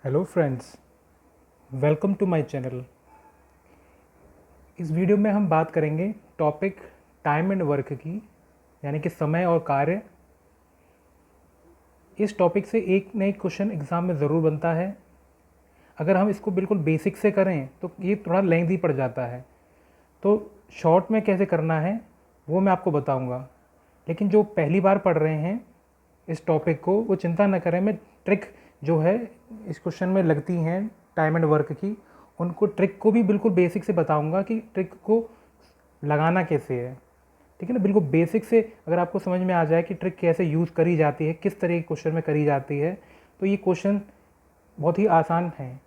Hello friends, welcome to my channel. इस video में हम बात करेंगे टॉपिक टाइम एंड वर्क की, यानी कि समय और कार्य। इस टॉपिक से एक न एक क्वेश्चन एग्ज़ाम में ज़रूर बनता है। अगर हम इसको बिल्कुल बेसिक से करें तो ये थोड़ा लेंथी पड़ जाता है, तो शॉर्ट में कैसे करना है वो मैं आपको बताऊंगा। लेकिन जो पहली बार पढ़ रहे हैं इस टॉपिक को, वो चिंता न करें। मैं ट्रिक जो है इस क्वेश्चन में लगती हैं टाइम एंड वर्क की, उनको ट्रिक को भी बिल्कुल बेसिक से बताऊंगा कि ट्रिक को लगाना कैसे है। ठीक है ना, बिल्कुल बेसिक से अगर आपको समझ में आ जाए कि ट्रिक कैसे यूज़ करी जाती है, किस तरह के क्वेश्चन में करी जाती है, तो ये क्वेश्चन बहुत ही आसान है।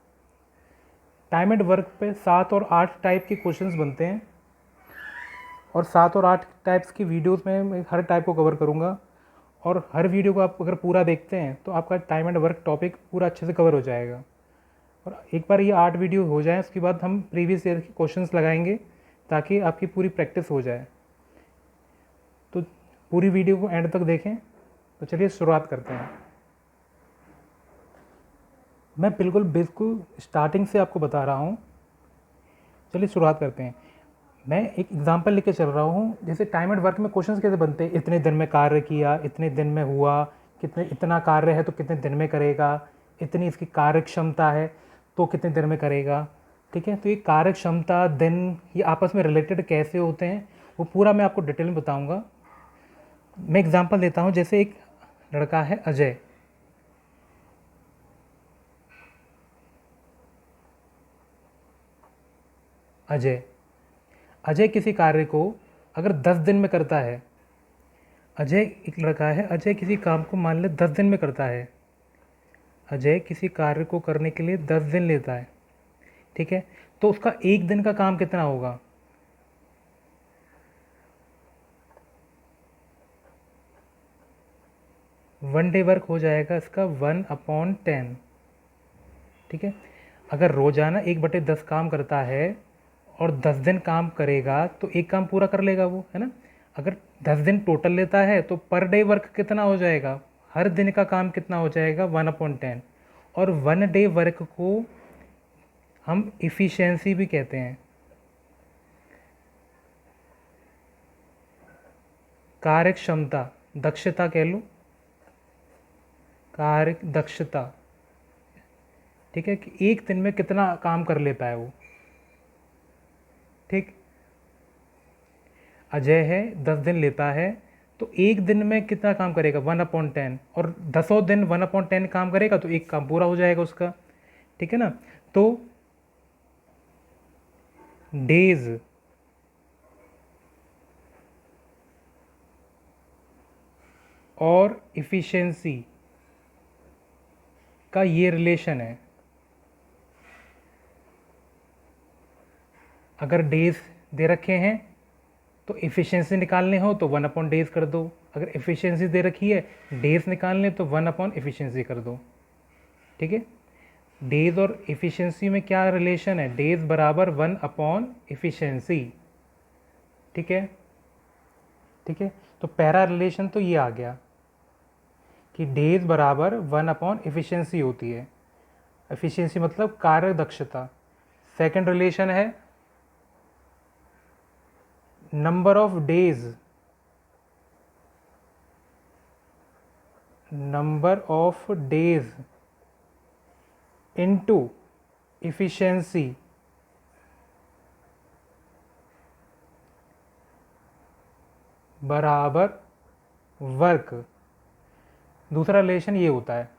टाइम एंड वर्क पे 7 और 8 टाइप के क्वेश्चंस बनते हैं, और 7 और 8 टाइप्स की वीडियोस में मैं हर टाइप को कवर करूँगा। और हर वीडियो को आप अगर पूरा देखते हैं तो आपका टाइम एंड वर्क टॉपिक पूरा अच्छे से कवर हो जाएगा। और एक बार ये 8 वीडियो हो जाए उसके बाद हम प्रीवियस ईयर के क्वेश्चंस लगाएंगे ताकि आपकी पूरी प्रैक्टिस हो जाए। तो पूरी वीडियो को एंड तक देखें। तो चलिए शुरुआत करते हैं। मैं बिल्कुल स्टार्टिंग से आपको बता रहा हूँ। चलिए शुरुआत करते हैं। मैं एक एग्जांपल लेके चल रहा हूँ। जैसे टाइम एंड वर्क में क्वेश्चंस कैसे बनते हैं, इतने दिन में कार्य किया, इतने दिन में हुआ, इतना कार्य है तो कितने दिन में करेगा, इतनी इसकी कार्य क्षमता है तो कितने दिन में करेगा। ठीक है, तो ये कार्य क्षमता, दिन, ये आपस में रिलेटेड कैसे होते हैं वो पूरा मैं आपको डिटेल में बताऊँगा। मैं एग्जांपल देता हूँ। जैसे एक लड़का है अजय। अजय अजय किसी कार्य को अगर 10 दिन में करता है, अजय एक लड़का है, अजय किसी काम को मान ले 10 दिन में करता है। अजय किसी कार्य को करने के लिए 10 दिन लेता है। ठीक है, तो उसका एक दिन का काम कितना होगा? वन डे वर्क हो जाएगा इसका 1/10। ठीक है, अगर रोजाना 1/10 काम करता है और 10 दिन काम करेगा तो एक काम पूरा कर लेगा वो, है ना। अगर 10 दिन टोटल लेता है तो पर डे वर्क कितना हो जाएगा, हर दिन का काम कितना हो जाएगा, 1/10। और वन डे वर्क को हम इफ़िशेंसी भी कहते हैं, कार्य क्षमता, दक्षता कह लो, कार्य दक्षता। ठीक है, कि एक दिन में कितना काम कर लेता है वो। ठीक, अजय है 10 दिन लेता है तो एक दिन में कितना काम करेगा, 1/10। और 10 दिन 1/10 काम करेगा तो एक काम पूरा हो जाएगा उसका। ठीक है ना। तो डेज और इफ़िशेंसी का ये रिलेशन है। अगर डेज दे रखे हैं तो इफ़िशेंसी निकालने हो तो 1/डेज कर दो। अगर इफ़िशेंसी दे रखी है, डेज निकालने तो 1/इफ़िशेंसी कर दो। ठीक है, डेज और इफ़िशेंसी में क्या रिलेशन है, डेज बराबर 1/इफ़िशेंसी। ठीक है। ठीक है, तो पहला रिलेशन तो ये आ गया कि डेज बराबर 1/इफ़िशेंसी होती है। एफिशिएंसी मतलब कार्य दक्षता। सेकंड रिलेशन है number of days, number of days into efficiency बराबर वर्क। दूसरा रिलेशन ये होता है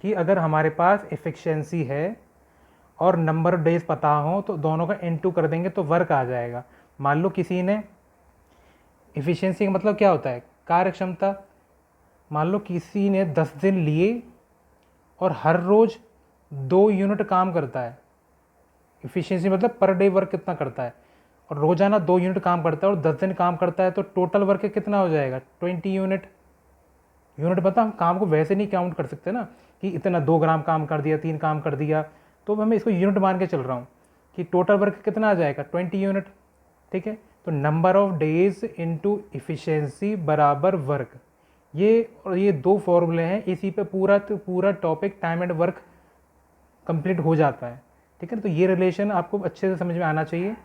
कि अगर हमारे पास एफिशिएंसी है और नंबर ऑफ डेज पता हो तो दोनों का इनटू कर देंगे तो वर्क आ जाएगा। मान लो किसी ने, एफिशिएंसी का मतलब क्या होता है, कार्य क्षमता। मान लो किसी ने 10 दिन लिए और हर रोज 2 यूनिट काम करता है। इफिशिएंसी मतलब पर डे वर्क कितना करता है, और रोजाना 2 यूनिट काम करता है और 10 दिन काम करता है तो टोटल वर्क कितना हो जाएगा, 20 यूनिट। यूनिट मतलब हम काम को वैसे नहीं काउंट कर सकते ना कि इतना 2 ग्राम काम कर दिया, 3 काम कर दिया, तो मैं इसको यूनिट मान के चल रहा हूँ कि टोटल वर्क कितना आ जाएगा, 20 यूनिट। ठीक है, तो number of days into efficiency बराबर वर्क। ये और ये दो फॉर्मूले हैं, इसी पे पूरा topic time and work complete हो जाता है। ठीक है, तो ये रिलेशन आपको अच्छे से समझ में आना चाहिए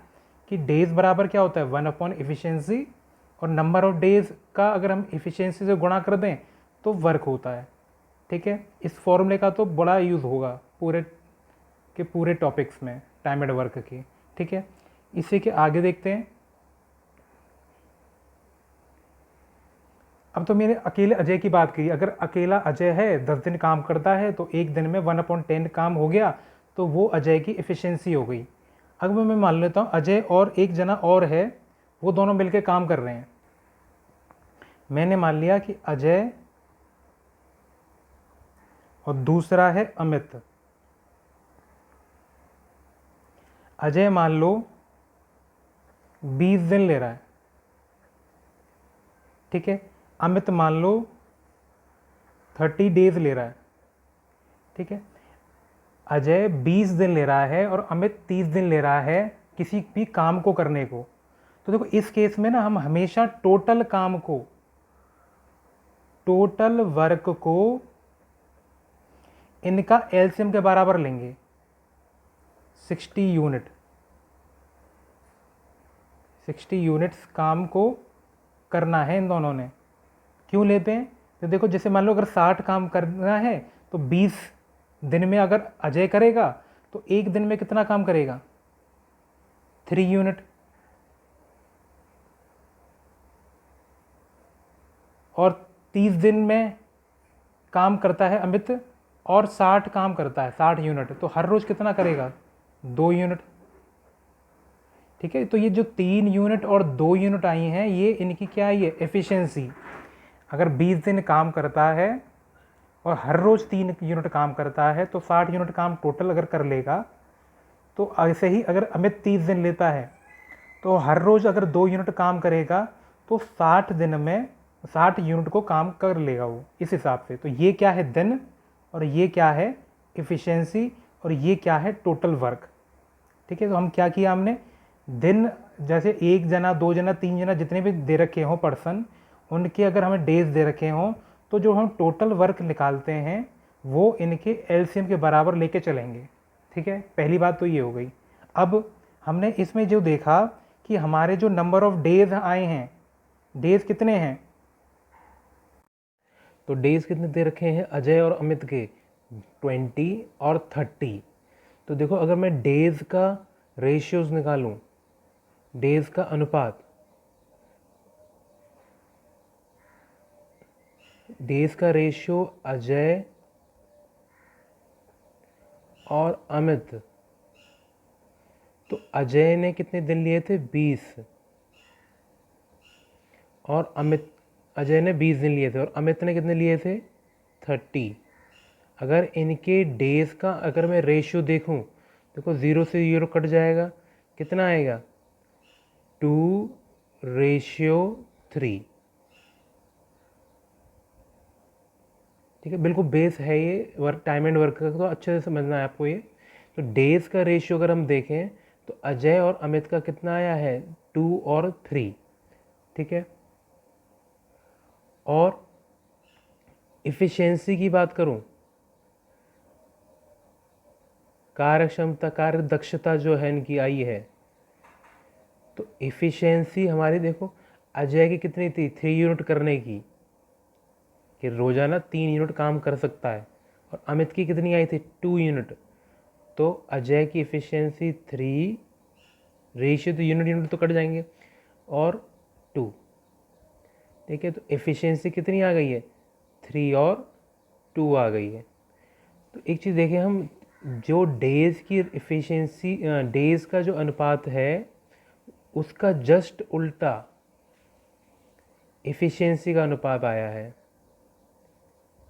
कि डेज बराबर क्या होता है 1 अपॉन एफिशिएंसी, और नंबर ऑफ डेज का अगर हम एफिशिएंसी से गुणा कर दें तो वर्क होता है। ठीक है, इस फॉर्मूले का तो बड़ा यूज़ होगा पूरे के पूरे टॉपिक्स में टाइम एंड वर्क की। ठीक है, इसी के आगे देखते हैं। अब तो मैंने अकेले अजय की बात की, अगर अकेला अजय है 10 दिन काम करता है तो एक दिन में 1/10 काम हो गया, तो वो अजय की एफिशिएंसी हो गई। अगर मैं मान लेता हूँ अजय और एक जना और है, वो दोनों मिलकर काम कर रहे हैं। मैंने मान लिया कि अजय और दूसरा है अमित। अजय मान लो 20 दिन ले रहा है। ठीक है, अमित मान लो 30 डेज ले रहा है। ठीक है, अजय 20 दिन ले रहा है और अमित 30 दिन ले रहा है किसी भी काम को करने को। तो देखो इस केस में ना हम हमेशा टोटल काम को, टोटल वर्क को इनका एलसीएम के बराबर लेंगे, 60 यूनिट। 60 यूनिट्स काम को करना है इन दोनों ने। क्यों लेते हैं? तो देखो जैसे मान लो अगर 60 काम करना है तो 20 दिन में अगर अजय करेगा तो एक दिन में कितना काम करेगा? 3 यूनिट। और 30 दिन में काम करता है अमित और 60 काम करता है, 60 यूनिट, तो हर रोज कितना करेगा? 2 यूनिट। ठीक है, तो ये जो 3 यूनिट और 2 यूनिट आई हैं, ये इनकी क्या है? ये एफिशिएंसी। अगर 20 दिन काम करता है और हर रोज 3 यूनिट काम करता है तो 60 यूनिट काम टोटल अगर कर लेगा। तो ऐसे ही अगर अमित 30 दिन लेता है तो हर रोज अगर 2 यूनिट काम करेगा तो 60 दिन में 60 यूनिट को काम कर लेगा वो, इस हिसाब से। तो ये क्या है? दिन, और ये क्या है? एफिशिएंसी, और ये क्या है? Total work. ठीक है, तो हम क्या किया हमने? दिन, जैसे 1 जना 2 जना 3 जना जितने भी दे रखे हों पर्सन, उनके अगर हमें डेज दे रखे हों तो जो हम टोटल वर्क निकालते हैं वो इनके एलसीएम के बराबर लेके चलेंगे। ठीक है, पहली बात तो ये हो गई। अब हमने इसमें जो देखा कि हमारे जो नंबर ऑफ डेज आए हैं, डेज कितने हैं? तो डेज कितने दे रखे हैं अजय और अमित के? 20 और 30। तो देखो अगर मैं डेज का रेशियोज निकालूं, डेज का अनुपात, डेज का रेशियो अजय और अमित, तो अजय ने कितने दिन लिए थे? 20। और अमित, अजय ने 20 दिन लिए थे और अमित ने कितने लिए थे? 30। अगर इनके डेज का अगर मैं रेशियो देखूं, देखो 0 से 0 कट जाएगा, कितना आएगा? 2:3। ठीक है, बिल्कुल बेस है ये वर्क, टाइम एंड वर्क का, तो अच्छे से समझना है आपको ये। तो डेज का रेशियो अगर हम देखें तो अजय और अमित का कितना आया है? 2 और 3। ठीक है, और इफ़िशेंसी की बात करूं, कार्य क्षमता, कार्य दक्षता जो है इनकी आई है, तो इफ़िशेंसी हमारी देखो अजय की कितनी थी? 3 यूनिट करने की, कि रोज़ाना 3 यूनिट काम कर सकता है, और अमित की कितनी आई थी? 2 यूनिट। तो अजय की इफ़िशेंसी 3, रेशियो तो यूनिट यूनिट तो कट जाएंगे, और 2। ठीक है, तो एफिशिएंसी कितनी आ गई है? 3 और 2 आ गई है। तो एक चीज़ देखें हम, जो डेज़ की एफिशिएंसी, डेज़ का जो अनुपात है उसका जस्ट उल्टा एफिशिएंसी का अनुपात आया है।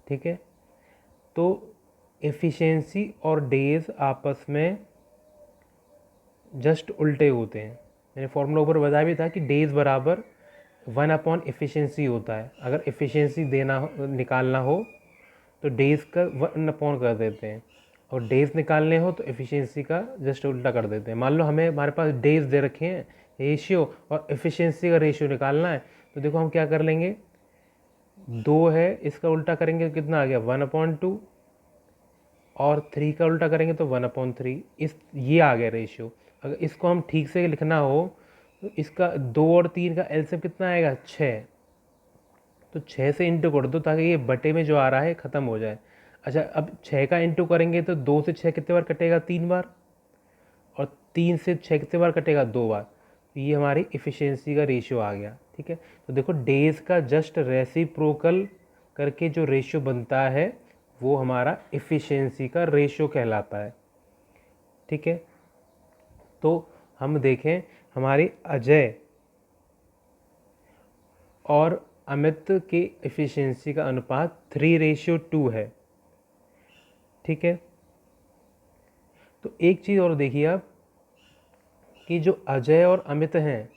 ठीक है, तो एफिशिएंसी और डेज़ आपस में जस्ट उल्टे होते हैं। मैंने फॉर्मूला ऊपर बताया भी था कि डेज़ बराबर 1 अपॉन एफिशिएंसी होता है। अगर एफिशिएंसी निकालना हो तो डेज़ का 1 अपॉन कर देते हैं, और डेज़ निकालने हो तो एफिशिएंसी का जस्ट उल्टा कर देते हैं। मान लो हमारे पास डेज़ दे रखे हैं रेशियो, और एफिशिएंसी का रेशियो निकालना है, तो देखो हम क्या कर लेंगे? 2 है, इसका उल्टा करेंगे, कितना आ गया? 1/2। और 3 का उल्टा करेंगे तो 1/3। ये आ गया रेशियो। अगर इसको हम ठीक से लिखना हो तो इसका 2 और 3 का एलसीएम कितना आएगा, 6। तो 6 से इंटू कर दो ताकि ये बटे में जो आ रहा है ख़त्म हो जाए। अच्छा, अब 6 का इंटू करेंगे तो 2 से 6 कितने बार कटेगा, 3 बार। और 3 से 6 कितने बार कटेगा, 2 बार। तो ये हमारी इफ़िशेंसी का रेशियो आ गया। ठीक है, तो देखो डेज का जस्ट रेसिप्रोकल करके जो रेशियो बनता है वो हमारा इफ़िशेंसी का रेशियो कहलाता है। ठीक है, तो हम देखें हमारी अजय और अमित के इफ़िशेंसी का अनुपात 3:2 है। ठीक है, तो एक चीज़ और देखिए आप कि जो अजय और अमित हैं,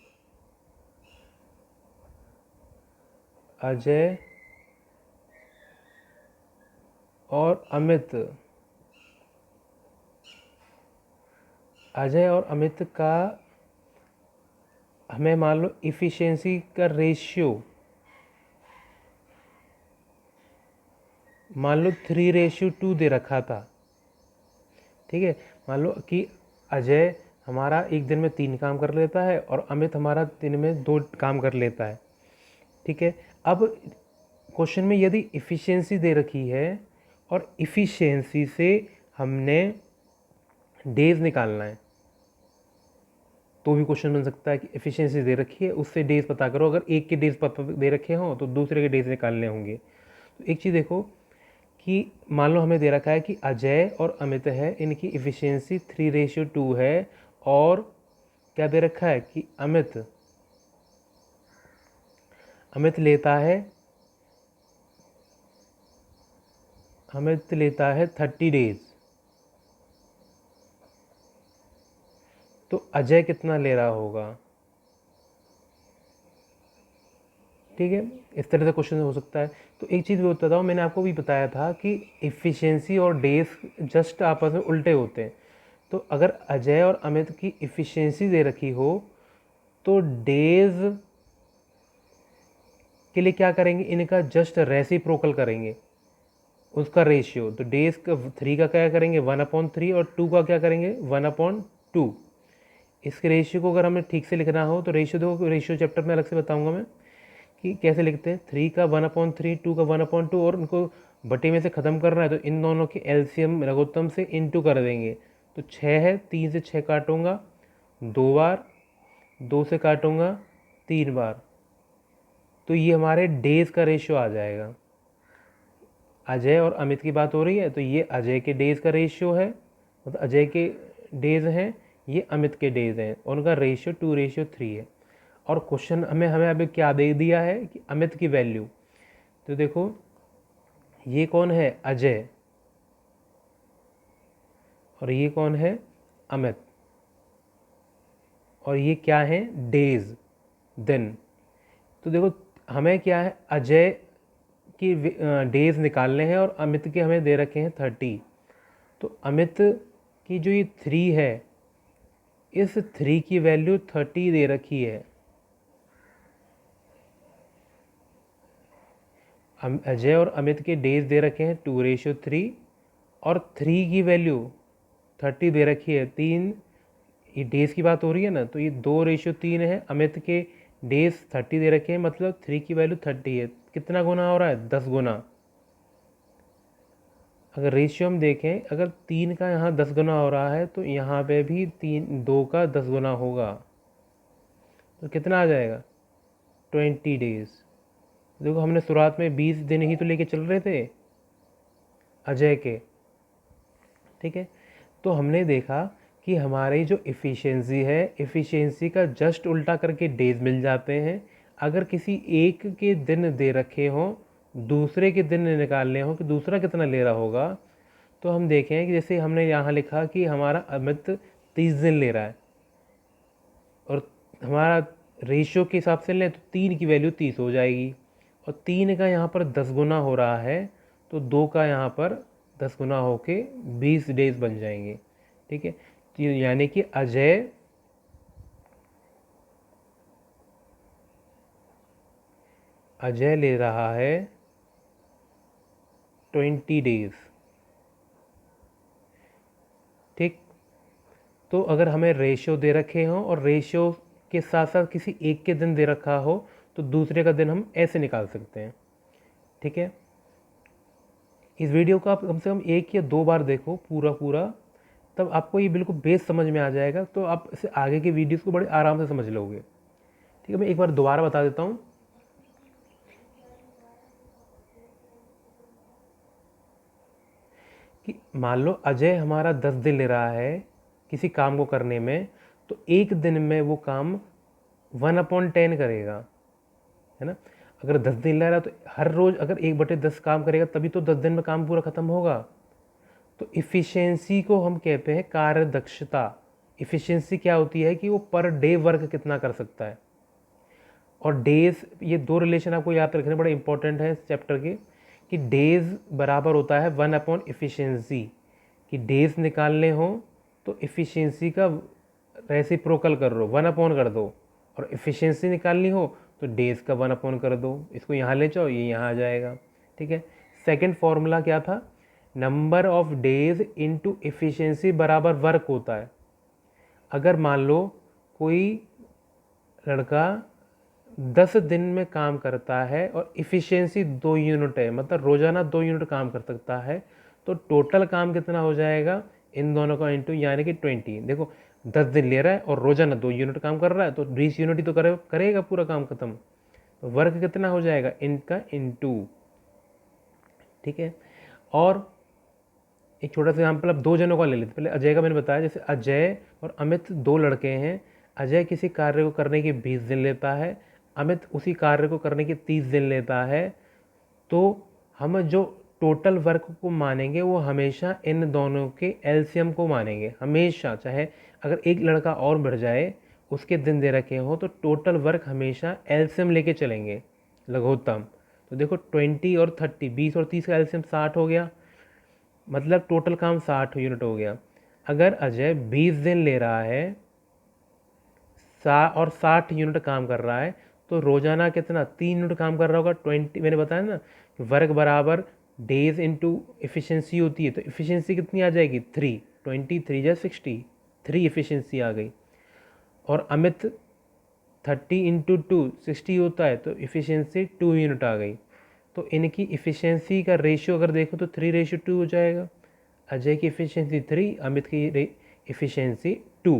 अजय और अमित, अजय और अमित का हमें मान लो इफ़िशेंसी का रेशियो मान लो 3:2 दे रखा था। ठीक है, मान लो कि अजय हमारा एक दिन में 3 काम कर लेता है और अमित हमारा दिन में 2 काम कर लेता है। ठीक है, अब क्वेश्चन में यदि इफ़िशेंसी दे रखी है और इफ़िशेंसी से हमने डेज निकालना है तो भी क्वेश्चन बन सकता है कि एफिशिएंसी दे रखी है उससे डेज पता करो। अगर एक के डेज पता दे रखे हों तो दूसरे के डेज निकालने होंगे। तो एक चीज़ देखो कि मान लो हमें दे रखा है कि अजय और अमित है, इनकी इफ़िशियंसी 3:2 है। और क्या दे रखा है कि अमित लेता है 30 डेज। तो अजय कितना ले रहा होगा। ठीक है, इस तरह से क्वेश्चन हो सकता है। तो एक चीज़ भी बताता हूँ, मैंने आपको भी बताया था कि इफ़िशेंसी और डेज जस्ट आपस में उल्टे होते हैं। तो अगर अजय और अमित की इफ़िशेंसी दे रखी हो तो डेज के लिए क्या करेंगे, इनका जस्ट रेसिप्रोकल करेंगे उसका रेशियो। तो डेज का 3 का क्या करेंगे 1/3 और 2 का क्या करेंगे 1/2। इस रेशियो को अगर हमें ठीक से लिखना हो तो रेशियो देखो, रेशियो चैप्टर में अलग से बताऊंगा मैं कि कैसे लिखते हैं। 3 का 1/3, 2 का 1/2 और उनको बटे में से ख़त्म करना है तो इन दोनों के एलसीएम लघुत्तम से इनटू कर देंगे। तो 6 है, 3 से 6 काटूंगा 2 बार, 2 से काटूंगा 3 बार। तो ये हमारे डेज का रेशियो आ जाएगा। अजय और अमित की बात हो रही है तो ये अजय के डेज का रेशियो है, मतलब अजय के डेज हैं, ये अमित के डेज हैं, और उनका रेशियो 2:3 है। और क्वेश्चन हमें हमें अभी क्या दे दिया है कि अमित की वैल्यू। तो देखो ये कौन है अजय और ये कौन है अमित, और ये क्या है डेज, दिन। तो देखो हमें क्या है अजय की डेज निकालने हैं और अमित के हमें दे रखे हैं 30। तो अमित की जो ये 3 है, इस 3 की वैल्यू 30 दे रखी है। अजय और अमित के डेज दे रखे हैं 2:3 और 3 की वैल्यू 30 दे रखी है। 3, ये डेज की बात हो रही है ना, तो ये 2:3 है। अमित के डेज 30 दे रखे हैं, मतलब 3 की वैल्यू 30 है। कितना गुना हो रहा है 10 गुना। अगर रेशियो हम देखें, अगर 3 का यहाँ 10 गुना हो रहा है तो यहाँ पे भी 2 का 10 गुना होगा। तो कितना आ जाएगा 20 डेज। देखो हमने शुरुआत में 20 दिन ही तो लेके चल रहे थे अजय के। ठीक है, तो हमने देखा कि हमारी जो इफ़िशेंसी है, इफ़िशेंसी का जस्ट उल्टा करके डेज मिल जाते हैं। अगर किसी एक के दिन दे रखे हों, दूसरे के दिन निकालने हों कि दूसरा कितना ले रहा होगा, तो हम देखें कि जैसे हमने यहाँ लिखा कि हमारा अमित 30 दिन ले रहा है और हमारा रेशियो के हिसाब से लें तो 3 की वैल्यू 30 हो जाएगी। और 3 का यहाँ पर 10 गुना हो रहा है तो 2 का यहाँ पर 10 गुना होके 20 डेज बन जाएंगे। ठीक है, तो यानी कि अजय ले रहा है 20 डेज। ठीक। तो अगर हमें रेशियो दे रखे हों और रेशियो के साथ साथ किसी एक के दिन दे रखा हो तो दूसरे का दिन हम ऐसे निकाल सकते हैं। ठीक है, इस वीडियो को आप कम से कम 1 या 2 बार देखो पूरा, तब आपको ये बिल्कुल बेस समझ में आ जाएगा, तो आप इसे आगे के वीडियोस को बड़े आराम से समझ लोगे। ठीक है, मैं एक बार दोबारा बता देता हूँ कि मान लो अजय हमारा 10 दिन ले रहा है किसी काम को करने में, तो एक दिन में वो काम 1/10 करेगा, है ना। अगर 10 दिन ले रहा है तो हर रोज अगर 1/10 काम करेगा तभी तो 10 दिन में काम पूरा खत्म होगा। तो इफ़िशेंसी को हम कहते हैं कार्यदक्षता। इफ़िशेंसी क्या होती है कि वो पर डे वर्क कितना कर सकता है। और डेज, ये 2 रिलेशन आपको याद रखने बड़े इंपॉर्टेंट है इस चैप्टर के, कि डेज बराबर होता है 1/इफ़िशेंसी। कि डेज निकालने हो तो इफ़िशेंसी का रेसिप्रोकल कर दो, 1/, कर दो। और इफ़िशेंसी निकालनी हो तो डेज का 1/, कर दो। इसको यहाँ ले जाओ, ये यहाँ आ जाएगा। ठीक है, सेकंड फॉर्मूला क्या था, number of days into efficiency बराबर वर्क होता है। अगर मान लो कोई लड़का 10 दिन में काम करता है और इफ़िशेंसी 2 यूनिट है, मतलब रोज़ाना 2 यूनिट काम कर सकता है, तो टोटल काम कितना हो जाएगा इन दोनों का इंटू, यानी कि 20। देखो 10 दिन ले रहा है और रोज़ाना 2 यूनिट काम कर रहा है, तो 20 यूनिट ही तो करेगा पूरा काम खत्म। तो वर्क कितना हो जाएगा इनका इंटू। ठीक है, और एक छोटा सा एग्जाम्पल अब 2 जनों का ले लेते। पहले अजय का मैंने बताया, जैसे अजय और अमित 2 लड़के हैं। अजय किसी कार्य को करने के 20 दिन लेता है, अमित उसी कार्य को करने के 30 दिन लेता है। तो हम जो टोटल वर्क को मानेंगे वो हमेशा इन दोनों के एलसीएम को मानेंगे हमेशा। चाहे अगर एक लड़का और बढ़ जाए, उसके दिन दे रखे हो, तो टोटल वर्क हमेशा एलसीएम लेके चलेंगे, लघुत्तम। तो देखो 20 और 30, 20 और 30 का एलसीएम 60 हो गया, मतलब टोटल काम 60 यूनिट हो गया। अगर अजय 20 दिन ले रहा है और 60 यूनिट काम कर रहा है, तो रोजाना कितना 3 यूनिट काम कर रहा होगा। 20, मैंने बताया ना कि वर्क बराबर डेज इंटू इफ़िशेंसी होती है, तो इफ़िशेंसी कितनी आ जाएगी 3, 20 3 जा 60, 3 इफ़िशेंसी आ गई। और अमित 30 इंटू 2 60 होता है, तो इफ़िशेंसी 2 यूनिट आ गई। तो इनकी इफ़िशेंसी का रेशियो अगर देखो तो 3:2 हो जाएगा। अजय की इफ़िशेंसी 3, अमित की इफ़िशेंसी 2।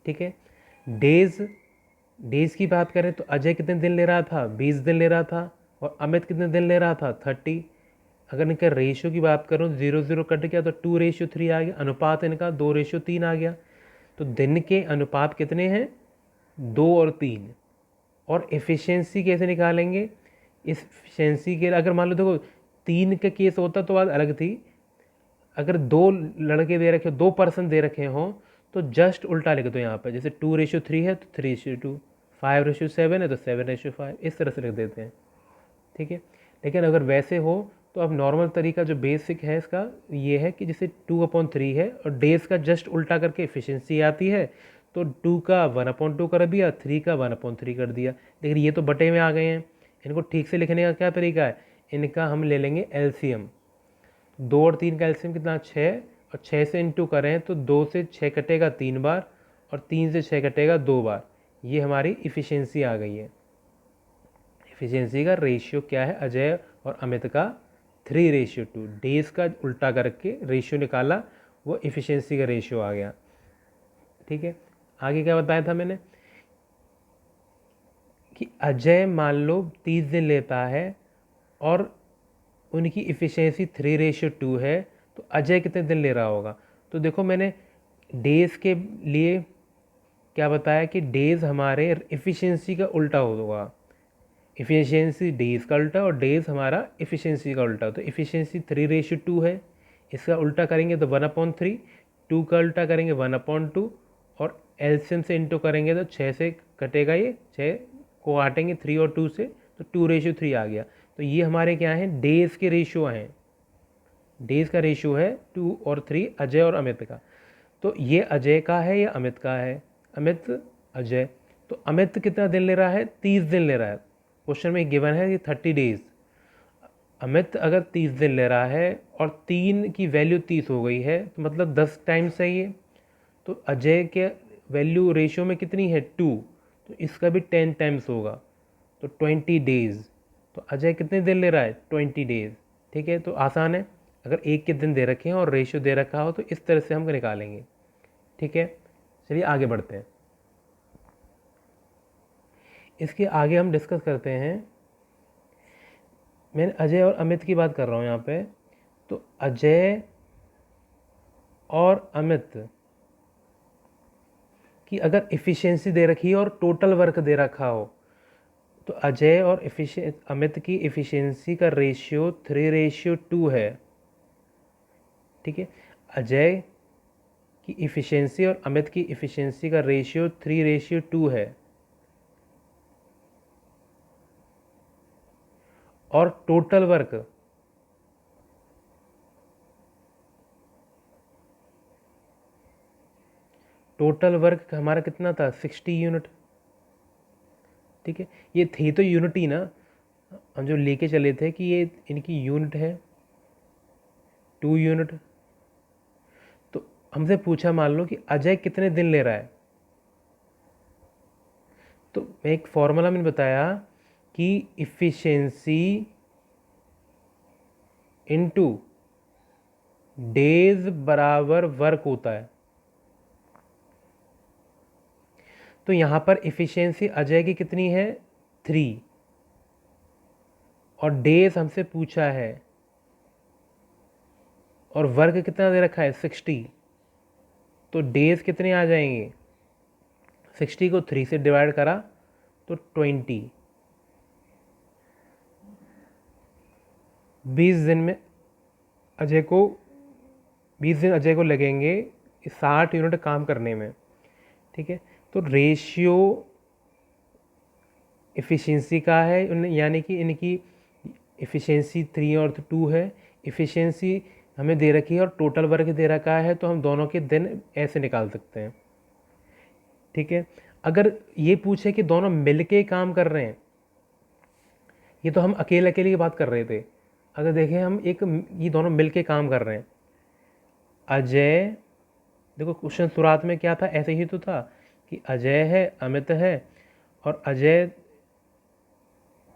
ठीक है, डेज की बात करें तो अजय कितने दिन ले रहा था, 20 दिन ले रहा था, और अमित कितने दिन ले रहा था, 30। अगर इनका रेशियो की बात करूँ, 0 0 कट गया तो 2:3 आ गया। अनुपात इनका 2:3 आ गया। तो दिन के अनुपात कितने हैं, 2 और 3। और एफिशिएंसी कैसे निकालेंगे, इस एफिशिएंसी के अगर मान लो देखो 3 का केस होता तो बात अलग थी। अगर 2 लड़के दे रखे, 2 पर्सन दे रखे हों, तो जस्ट उल्टा लिख दो यहाँ पर। जैसे 2:3 है तो 3:2, 5:7 है तो 7:5, इस तरह से लिख देते हैं। ठीक है, लेकिन अगर वैसे हो तो अब नॉर्मल तरीका जो बेसिक है इसका ये है कि जैसे 2/3 है और डेज का जस्ट उल्टा करके एफिशिएंसी आती है, तो 2 का 1/2 कर दिया, 3 का 1/3 कर दिया। लेकिन ये तो बटे में आ गए हैं, इनको ठीक से लिखने का क्या तरीका है, इनका हम ले लेंगे एलसीएम। 2 और 3 का एलसीएम कितना, 6, और 6 से इंटू करें तो 2 से 6 कटेगा 3 बार, और 3 से 6 कटेगा 2 बार। ये हमारी इफ़िशेंसी आ गई है। इफ़िशेंसी का रेशियो क्या है अजय और अमित का, 3:2। डेज का उल्टा करके रेशियो निकाला, वो इफ़िशेंसी का रेशियो आ गया। ठीक है, आगे क्या बताया था मैंने कि अजय मान लो 30 दिन लेता है और उनकी इफ़िशेंसी 3:2 है, तो अजय कितने दिन ले रहा होगा। तो देखो मैंने डेज के लिए क्या बताया कि डेज हमारे इफ़िशेंसी का उल्टा होगा। इफ़िशेंसी डेज का उल्टा और डेज हमारा इफ़िशेंसी का उल्टा। तो इफ़िशेंसी 3:2 है, इसका उल्टा करेंगे तो 1/3, 2 का उल्टा करेंगे 1/2, और एलसीएम से इंटू करेंगे तो 6 से कटेगा, ये 6 को काटेंगे 3 और 2 से, तो 2:3 आ गया। तो ये हमारे क्या हैं, डेज के रेशियो हैं। डेज का रेशियो है 2 और 3 अजय और अमित का। तो ये अजय का है या अमित का है, अमित अजय। तो अमित कितना दिन ले रहा है, 30 दिन ले रहा है। क्वेश्चन में गिवन है कि 30 डेज। अमित अगर 30 दिन ले रहा है और 3 की वैल्यू 30 हो गई है तो मतलब 10 टाइम्स चाहिए। तो अजय के वैल्यू रेशियो में कितनी है 2, तो इसका भी 10 टाइम्स होगा, तो 20 डेज़। तो अजय कितने दिन ले रहा है 20 डेज़। ठीक है, तो आसान है, अगर एक के दिन दे रखे हैं और रेशियो दे रखा हो तो इस तरह से हम निकालेंगे। ठीक है, चलिए आगे बढ़ते हैं। इसके आगे हम डिस्कस करते हैं, मैं अजय और अमित की बात कर रहा हूँ यहाँ पे। तो अजय और अमित की अगर इफ़िशियंसी दे रखी है और टोटल वर्क दे रखा हो, तो अजय और अमित की इफ़िशियंसी का रेशियो 3:2 है। ठीक है, अजय की इफ़िशियंसी और अमित की इफ़िशियंसी का रेशियो 3:2 है। और टोटल वर्क हमारा कितना था 60 यूनिट। ठीक है, ये थी तो यूनिट ही ना, हम जो लेके चले थे कि ये इनकी यूनिट है 2 यूनिट। तो हमसे पूछा मान लो कि अजय कितने दिन ले रहा है, तो मैं एक फॉर्मूला मैंने बताया कि इफ़िशियंसी इनटू डेज बराबर वर्क होता है। तो यहाँ पर इफ़िशियंसी अजय की कितनी है 3, और डेज हमसे पूछा है, और वर्क कितना दे रखा है 60। तो डेज कितने आ जाएंगे, 60 को 3 से डिवाइड करा तो 20। 20 दिन में अजय को 20 दिन अजय को लगेंगे 60 यूनिट काम करने में। ठीक है, तो रेशियो इफ़िशियंसी का है, यानी कि इनकी इफ़िशियंसी 3 और 2 है। इफ़िशियंसी हमें दे रखी है और टोटल वर्क दे रखा है, तो हम दोनों के दिन ऐसे निकाल सकते हैं। ठीक है, अगर ये पूछे कि दोनों मिलके काम कर रहे हैं, ये तो हम अकेले अकेले की बात कर रहे थे। अगर देखें हम ये दोनों मिलके काम कर रहे हैं, अजय, देखो क्वेश्चन शुरुआत में क्या था, ऐसे ही तो था कि अजय है अमित है, और अजय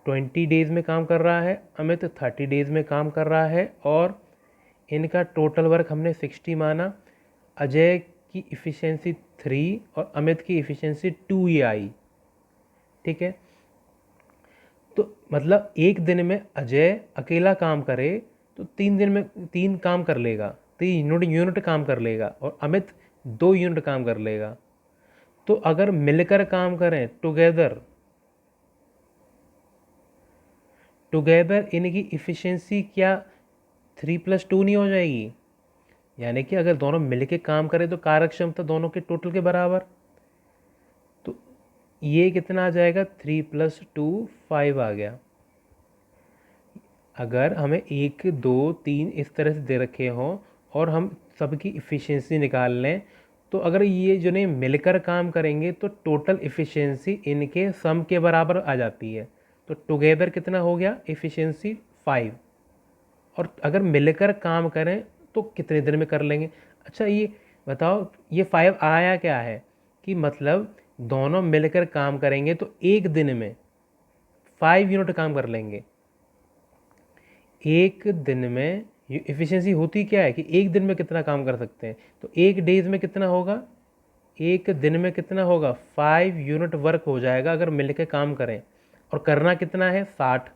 20 डेज़ में काम कर रहा है, अमित 30 डेज़ में काम कर रहा है, और इनका टोटल वर्क हमने 60 माना। अजय की इफ़िशियंसी 3 और अमित की इफ़िशियंसी 2 ही आई। ठीक है, तो मतलब एक दिन में अजय अकेला काम करे तो 3 दिन में 3 काम कर लेगा, 3 यूनिट काम कर लेगा, और अमित 2 यूनिट काम कर लेगा। तो अगर मिलकर काम करें टुगेदर इनकी इफ़िशियंसी क्या 3+2 नहीं हो जाएगी, यानी कि अगर दोनों मिलके काम करें तो कार्यक्षमता दोनों के टोटल के बराबर। तो ये कितना आ जाएगा 3+2 5 आ गया। अगर हमें 1 2 3 इस तरह से दे रखे हों और हम सबकी इफ़िशियंसी निकाल लें, तो अगर ये जो नहीं मिलकर काम करेंगे तो टोटल इफ़िशियंसी इनके सम के बराबर आ जाती है। तो टुगेदर कितना हो गया इफ़िशियंसी 5, और अगर मिलकर काम करें तो कितने दिन में कर लेंगे। अच्छा ये बताओ, ये 5 आया क्या है कि मतलब दोनों मिलकर काम करेंगे तो एक दिन में 5 यूनिट काम कर लेंगे। एक दिन में इफ़िशियंसी होती क्या है कि एक दिन में कितना काम कर सकते हैं, तो एक डेज में कितना होगा, एक दिन में कितना होगा 5 यूनिट वर्क हो जाएगा अगर मिलकर काम करें, और करना कितना है 60।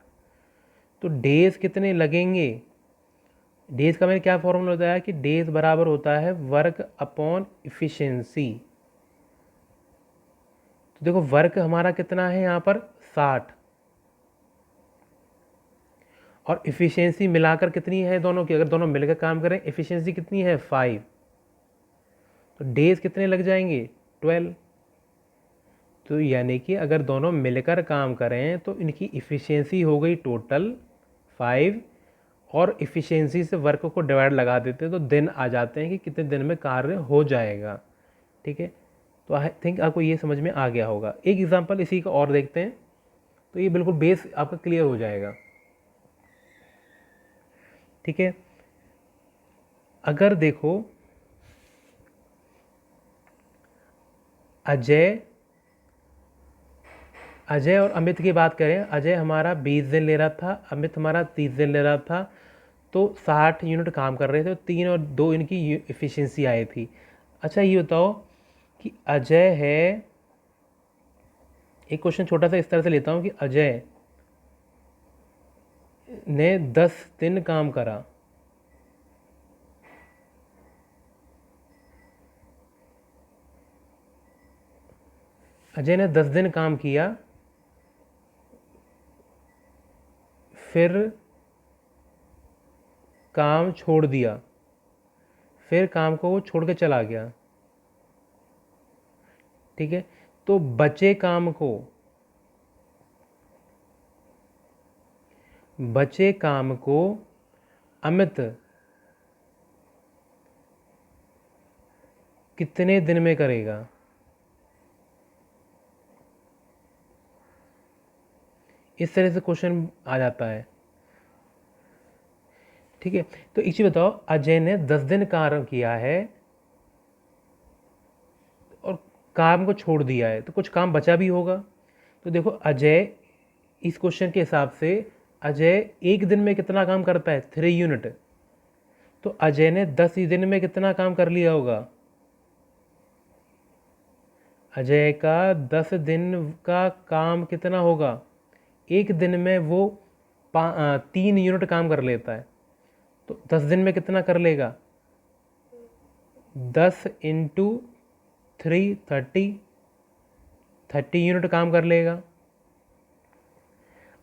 तो डेज कितने लगेंगे, डेज का मैंने क्या फॉर्मूला बताया कि डेज बराबर होता है वर्क अपॉन इफ़िशियंसी। तो देखो वर्क हमारा कितना है यहाँ पर 60, और इफ़िशियंसी मिलाकर कितनी है दोनों की, अगर दोनों मिलकर काम करें इफ़िशियंसी कितनी है 5, तो डेज कितने लग जाएंगे 12। तो यानी कि अगर दोनों मिलकर काम करें तो इनकी इफ़िशियंसी हो गई टोटल 5, और इफ़िशियंसी से वर्क को डिवाइड लगा देते हैं तो दिन आ जाते हैं कि कितने दिन में कार्य हो जाएगा। ठीक है, तो आई थिंक आपको ये समझ में आ गया होगा। एक एग्जांपल इसी का और देखते हैं, तो ये बिल्कुल बेस आपका क्लियर हो जाएगा। ठीक है। अगर देखो अजय और अमित की बात करें, अजय हमारा 20 दिन ले रहा था, अमित हमारा 30 दिन ले रहा था, तो 60 यूनिट काम कर रहे थे, तो 3 और 2 इनकी एफिशिएंसी आई थी। अच्छा ये बताओ कि अजय है, एक क्वेश्चन छोटा सा इस तरह से लेता हूँ कि अजय ने 10 दिन काम करा, अजय ने 10 दिन काम किया, फिर काम छोड़ दिया, फिर काम को वो छोड़ के चला गया, ठीक है। तो बचे काम को अमित कितने दिन में करेगा? इस तरह से क्वेश्चन आ जाता है, ठीक है। तो एक चीज बताओ, अजय ने 10 दिन काम किया है और काम को छोड़ दिया है, तो कुछ काम बचा भी होगा। तो देखो अजय, इस क्वेश्चन के हिसाब से अजय एक दिन में कितना काम करता है? 3 यूनिट। तो अजय ने 10 दिन में कितना काम कर लिया होगा? अजय का 10 दिन का काम कितना होगा? एक दिन में वो 3 यूनिट काम कर लेता है, तो 10 दिन में कितना कर लेगा? 10 इंटू 3 30 यूनिट काम कर लेगा।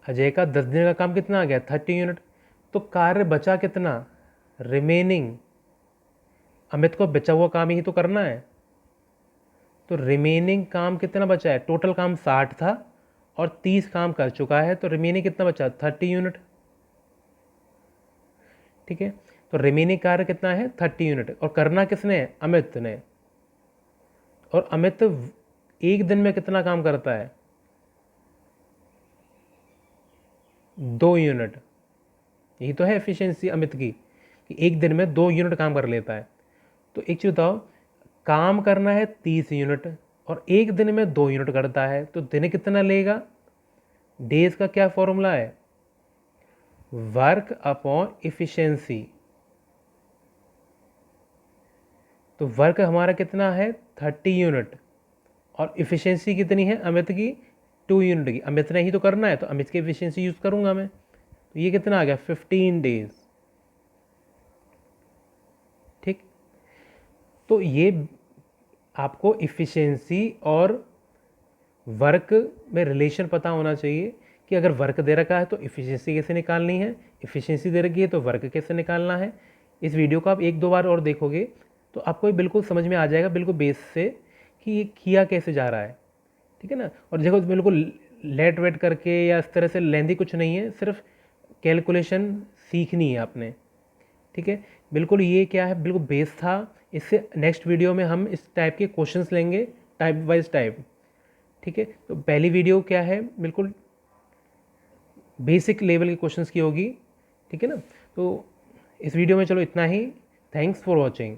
अजय का 10 दिन का काम कितना आ गया? 30 यूनिट। तो कार्य बचा कितना? रिमेनिंग। अमित को बचा हुआ काम ही तो करना है, तो रिमेनिंग काम कितना बचा है? टोटल काम 60 था और 30 काम कर चुका है, तो रिमेनिंग कितना बचा? 30 यूनिट, ठीक है। तो रिमेनिंग कार्य कितना है? 30 यूनिट। और करना किसने है? अमित ने। और अमित एक दिन में कितना काम करता है? 2 यूनिट। यही तो है एफिशिएंसी अमित की, कि एक दिन में 2 यूनिट काम कर लेता है। तो एक चीज बताओ, काम करना है 30 यूनिट और एक दिन में 2 यूनिट करता है, तो दिन कितना लेगा? डेज का क्या फॉर्मूला है? Work upon efficiency. तो वर्क हमारा कितना है? 30 यूनिट, और इफिशिएंसी कितनी है अमित की? 2 यूनिट की। अमित ने ही तो करना है, तो अमित की इफिशिएंसी यूज करूंगा मैं। तो ये कितना आ गया? 15 डेज, ठीक। तो ये आपको इफिशिएंसी और वर्क में रिलेशन पता होना चाहिए, कि अगर वर्क दे रखा है तो इफिशिएंसी कैसे निकालनी है, इफिशिएंसी दे रखी है तो वर्क कैसे निकालना है। इस वीडियो को आप 1-2 बार और देखोगे तो आपको ये बिल्कुल समझ में आ जाएगा, बिल्कुल बेस से, कि ये किया कैसे जा रहा है, ठीक है ना। और देखो बिल्कुल लेट वेट करके या इस तरह से लेंदी कुछ नहीं है, सिर्फ कैलकुलेशन सीखनी है आपने, ठीक है। बिल्कुल ये क्या है, बिल्कुल बेस था। इससे नेक्स्ट वीडियो में हम इस टाइप के क्वेश्चंस लेंगे, टाइप वाइज टाइप, ठीक है। तो पहली वीडियो क्या है, बिल्कुल बेसिक लेवल के क्वेश्चंस की होगी, ठीक है ना। तो इस वीडियो में चलो इतना ही। Thanks for watching.